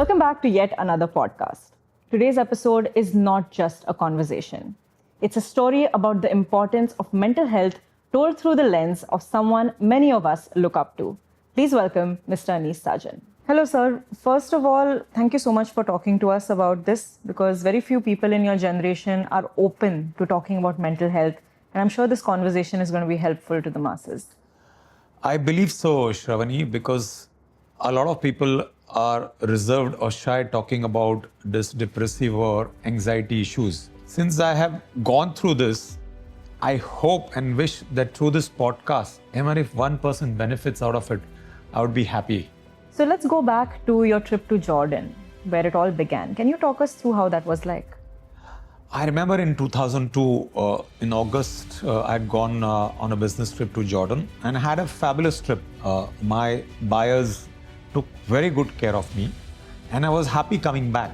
Welcome back to yet another podcast. Today's episode is not just a conversation. It's a story about the importance of mental health told through the lens of someone many of us look up to. Please welcome Mr. Sajan. Hello, sir. First of all, thank you so much for talking to us about this because very few people in your generation are open to talking about mental health. And I'm sure this conversation is going to be helpful to the masses. I believe so, Shravani, because a lot of people are reserved or shy talking about this depressive or anxiety issues. Since I have gone through this, I hope and wish that through this podcast, even if one person benefits out of it, I would be happy. So let's go back to your trip to Jordan, where it all began. Can you talk us through how that was like? I remember in 2002, in August, I had gone on a business trip to Jordan and had a fabulous trip. My buyers took very good care of me and I was happy coming back.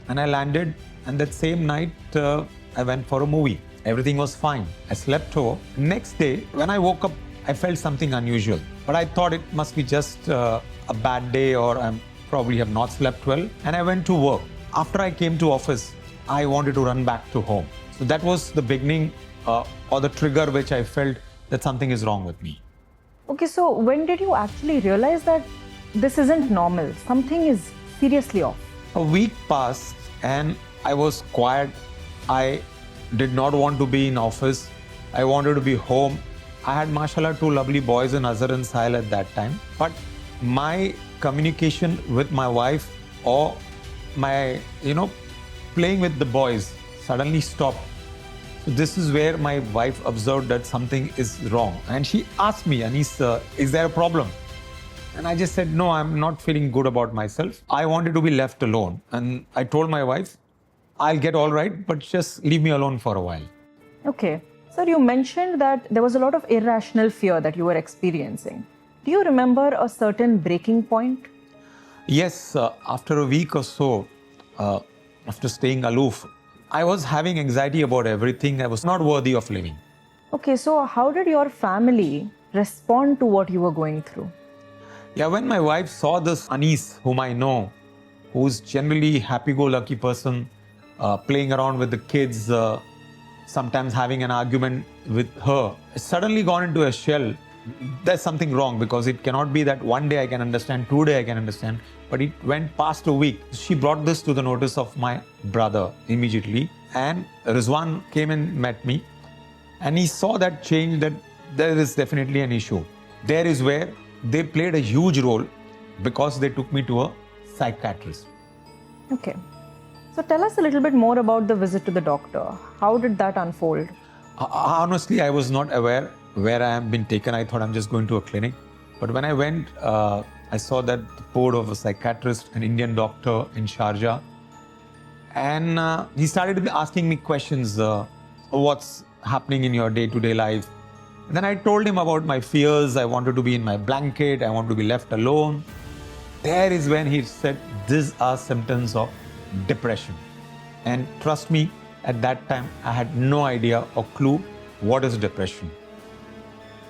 And I landed, and that same night, I went for a movie. Everything was fine. I slept over. Next day, when I woke up, I felt something unusual. But I thought it must be just a bad day or I probably have not slept well. And I went to work. After I came to office, I wanted to run back to home. So that was the beginning or the trigger which I felt that something is wrong with me. Okay, so when did you actually realize that this isn't normal? Something is seriously off. A week passed and I was quiet. I did not want to be in office. I wanted to be home. I had, mashallah, two lovely boys in Azhar and Sahil at that time. But my communication with my wife or my, playing with the boys suddenly stopped. So this is where my wife observed that something is wrong. And she asked me, Anis, is there a problem? And I just said, no, I'm not feeling good about myself. I wanted to be left alone. And I told my wife, I'll get all right, but just leave me alone for a while. Okay. Sir, you mentioned that there was a lot of irrational fear that you were experiencing. Do you remember a certain breaking point? Yes, after a week or so, after staying aloof, I was having anxiety about everything. I was not worthy of living. Okay, so how did your family respond to what you were going through? Yeah, when my wife saw this Anis, whom I know, who's generally happy-go-lucky person, playing around with the kids, sometimes having an argument with her, suddenly gone into a shell. There's something wrong because it cannot be that one day I can understand, 2 days I can understand, but it went past a week. She brought this to the notice of my brother immediately, and Rizwan came and met me, and he saw that change, that there is definitely an issue. There is where they played a huge role because they took me to a psychiatrist. Okay. So tell us a little bit more about the visit to the doctor. How did that unfold? Honestly, I was not aware where I have been taken. I thought I'm just going to a clinic. But when I went, I saw that the board of a psychiatrist, an Indian doctor in Sharjah. And he started asking me questions. What's happening in your day-to-day life? And then I told him about my fears. I wanted to be in my blanket. I want to be left alone. There is when he said, these are symptoms of depression. And trust me, at that time, I had no idea or clue what is depression.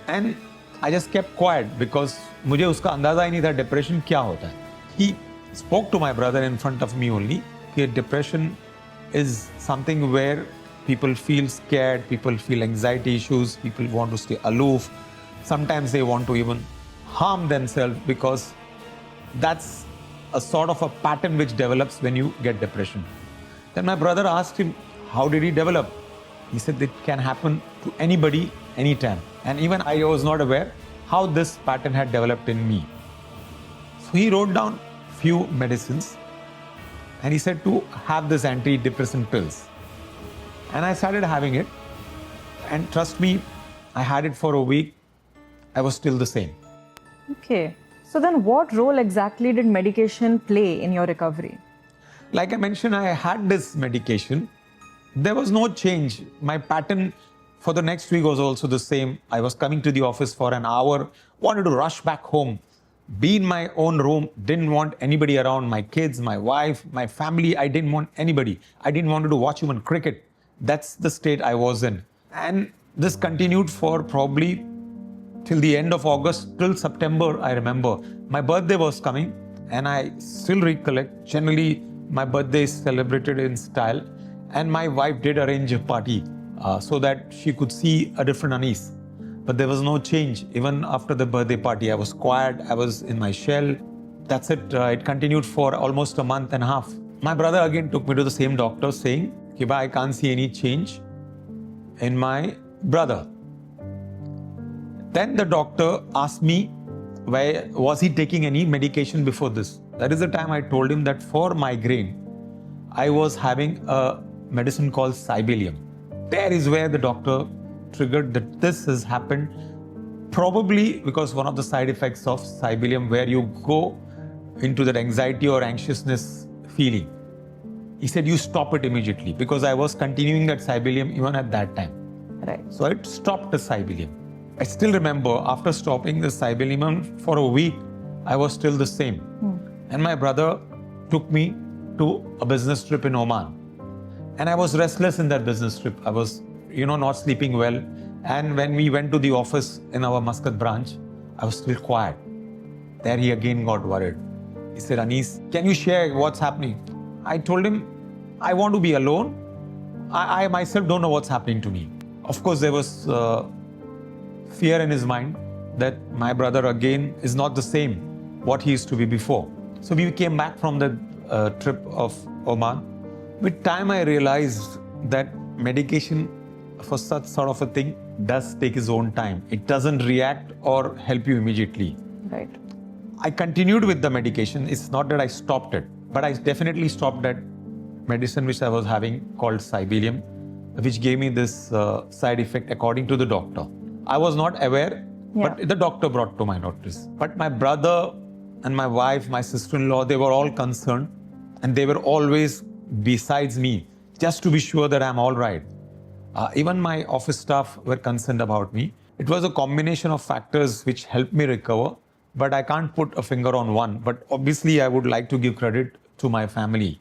And I just kept quiet because मुझे उसका अंदाजा ही नहीं था depression क्या होता है. He spoke to my brother in front of me only that depression is something where people feel scared, people feel anxiety issues, people want to stay aloof. Sometimes they want to even harm themselves because that's a sort of a pattern which develops when you get depression. Then my brother asked him, how did he develop? He said it can happen to anybody, anytime. And even I was not aware how this pattern had developed in me. So he wrote down few medicines and he said to have this antidepressant pills. And I started having it. And trust me, I had it for a week. I was still the same. Okay. So then what role exactly did medication play in your recovery? Like I mentioned, I had this medication. There was no change. My pattern for the next week was also the same. I was coming to the office for an hour, wanted to rush back home, be in my own room, didn't want anybody around, my kids, my wife, my family. I didn't want anybody. I didn't want to watch even cricket. That's the state I was in. And this continued for probably till the end of August, till September, I remember. My birthday was coming and I still recollect, generally my birthday is celebrated in style, and my wife did arrange a party so that she could see a different Anis. But there was no change. Even after the birthday party, I was quiet, I was in my shell. That's it. It continued for almost a month and a half. My brother again took me to the same doctor saying, Kiba, I can't see any change in my brother. Then the doctor asked me, was he taking any medication before this? That is the time I told him that for migraine, I was having a medicine called Cybelium. There is where the doctor triggered that this has happened, probably because one of the side effects of Cybelium, where you go into that anxiety or anxiousness feeling. He said, you stop it immediately, because I was continuing that Cybelium even at that time. Right. So I stopped the Cybelium. I still remember after stopping the Cybelium for a week, I was still the same. And my brother took me to a business trip in Oman. And I was restless in that business trip. I was, not sleeping well. And when we went to the office in our Muscat branch, I was still quiet. There he again got worried. He said, Anis, can you share what's happening? I told him, I want to be alone. I myself don't know what's happening to me. Of course, there was fear in his mind that my brother again is not the same what he used to be before. So we came back from the trip of Oman. With time, I realized that medication for such sort of a thing does take its own time. It doesn't react or help you immediately. Right. I continued with the medication. It's not that I stopped it, but I definitely stopped that medicine which I was having called Cybelium, which gave me this side effect according to the doctor. I was not aware, but the doctor brought to my notice. But my brother and my wife, my sister-in-law, they were all concerned, and they were always besides me, just to be sure that I'm all right. Even my office staff were concerned about me. It was a combination of factors which helped me recover, but I can't put a finger on one. But obviously, I would like to give credit to my family.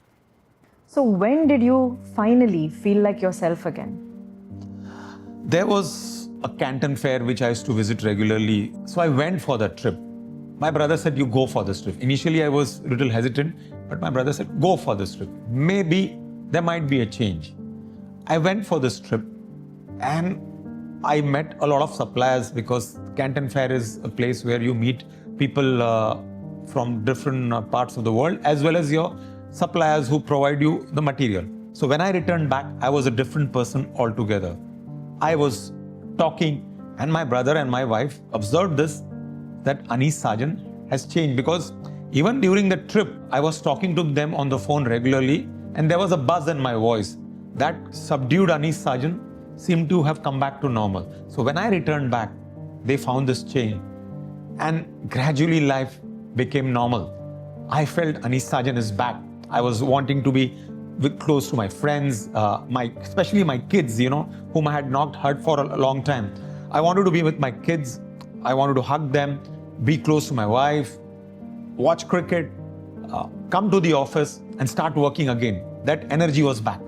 So when did you finally feel like yourself again? There was a Canton fair which I used to visit regularly. So I went for that trip. My brother said, you go for this trip. Initially, I was a little hesitant, but my brother said, go for this trip. Maybe there might be a change. I went for this trip and I met a lot of suppliers, because Canton Fair is a place where you meet people from different parts of the world, as well as your suppliers who provide you the material. So when I returned back, I was a different person altogether. I was talking, and my brother and my wife observed this, that Anis Sajan has changed, because even during the trip, I was talking to them on the phone regularly, and there was a buzz in my voice. That subdued Anis Sajan seemed to have come back to normal. So when I returned back, they found this change, and gradually life became normal. I felt Anis Sajan is back. I was wanting to be close to my friends, especially my kids, whom I had not heard for a long time. I wanted to be with my kids. I wanted to hug them, be close to my wife, watch cricket, come to the office and start working again. That energy was back.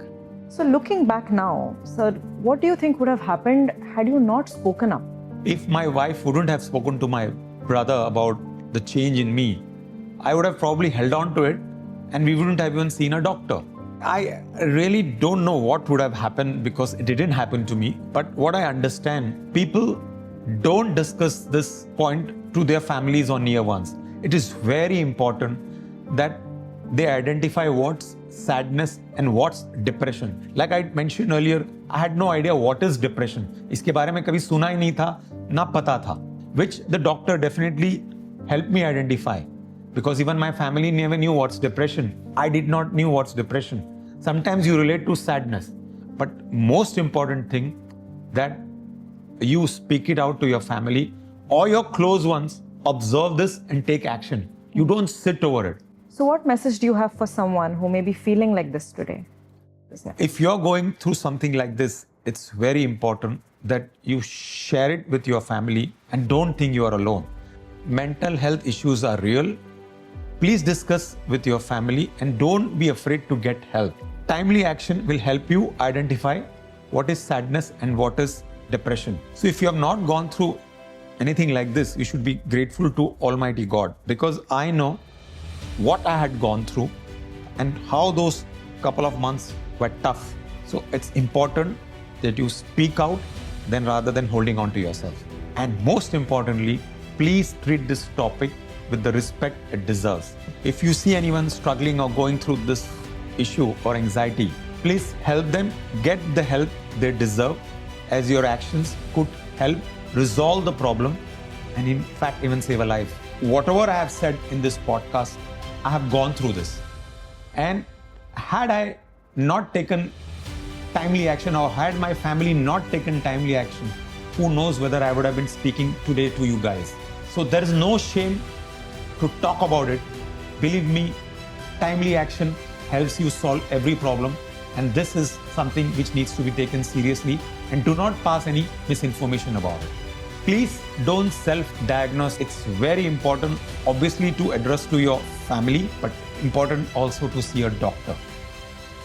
So looking back now, sir, what do you think would have happened had you not spoken up? If my wife wouldn't have spoken to my brother about the change in me, I would have probably held on to it, and we wouldn't have even seen a doctor. I really don't know what would have happened, because it didn't happen to me. But what I understand, people don't discuss this point to their families or near ones. It is very important that they identify what's sadness and what's depression. Like I mentioned earlier, I had no idea what is depression. इसके बारे में कभी सुना ही नहीं था, ना पता था, which the doctor definitely helped me identify. Because even my family never knew what's depression. I did not knew what's depression. Sometimes you relate to sadness, but most important thing that you speak it out to your family or your close ones, observe this and take action. You don't sit over it. So what message do you have for someone who may be feeling like this today? If you're going through something like this, it's very important that you share it with your family and don't think you are alone. Mental health issues are real. Please discuss with your family and don't be afraid to get help. Timely action will help you identify what is sadness and what is depression. So if you have not gone through anything like this, you should be grateful to Almighty God, because I know what I had gone through and how those couple of months were tough. So it's important that you speak out then rather than holding on to yourself. And most importantly, please treat this topic with the respect it deserves. If you see anyone struggling or going through this issue or anxiety, please help them get the help they deserve, as your actions could help resolve the problem and in fact even save a life. Whatever I have said in this podcast, I have gone through this. And had I not taken timely action, or had my family not taken timely action, who knows whether I would have been speaking today to you guys. So there is no shame to talk about it. Believe me, timely action helps you solve every problem. And this is something which needs to be taken seriously, and do not pass any misinformation about it. Please don't self-diagnose. It's very important, obviously, to address to your family, but important also to see a doctor.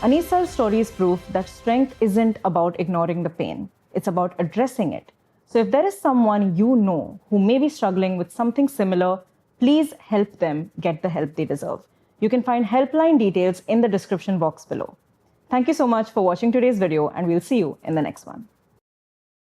Anisa's story is proof that strength isn't about ignoring the pain. It's about addressing it. So if there is someone you know who may be struggling with something similar, please help them get the help they deserve. You can find helpline details in the description box below. Thank you so much for watching today's video, and we'll see you in the next one.